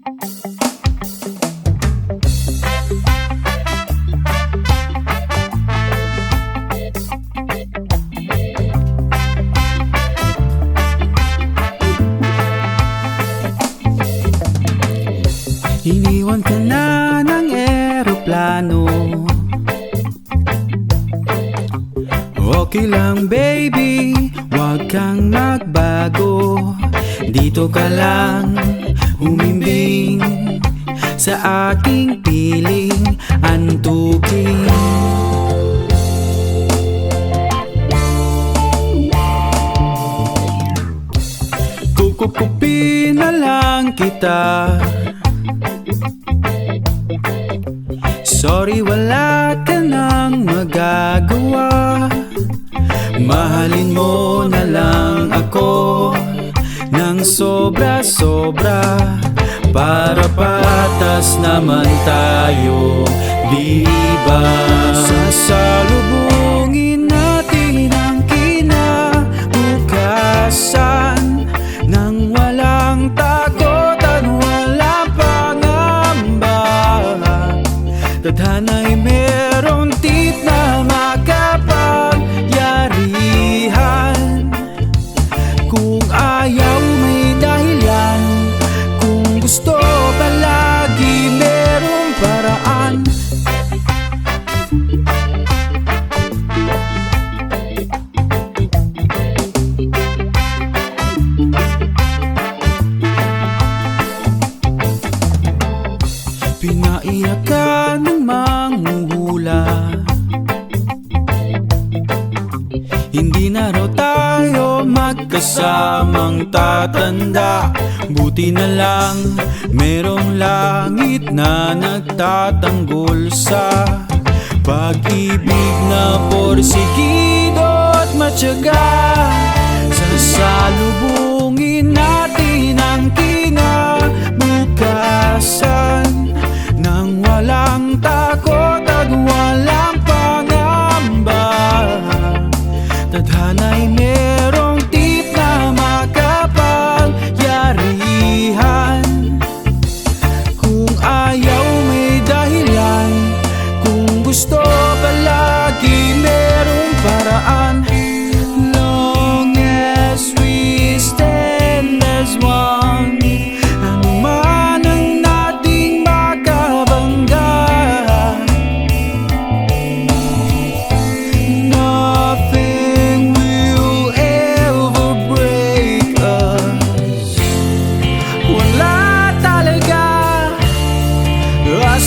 Iniwan ka na ng eroplano. Okay lang baby, wag kang magbago. Dito ka lang humimbing sa aking piling antukin. Kukupin na lang kita. Sorry, wala ka nang magagawa. Mahalin mo na lang ako ng sobra-sobra, para patas naman tayo, di ba? Sasalubungin natin ang kinabukasan nang walang takot at walang pangamba. Tadhana'y merong tip na makapagyarihan. Kung ayaw may dahilan, kung gusto palagi merong paraan. Pinaiyak ka ng manghuhula. Hindi na raw tayo magkasamang tatanda. Buti na lang merong langit na nagtatanggol sa pag-ibig na porsigido at matyaga. Sasalubungin natin ang kinabukasan nang walang takot at walang pangamba. Tadhana'y merong tip na makapagyarihan. Kung ayaw may dahilan, kung gusto palagi merong paraan. Long as we stand as one, ano man ang nating makabangga, nothing will ever break us. Wala talaga, as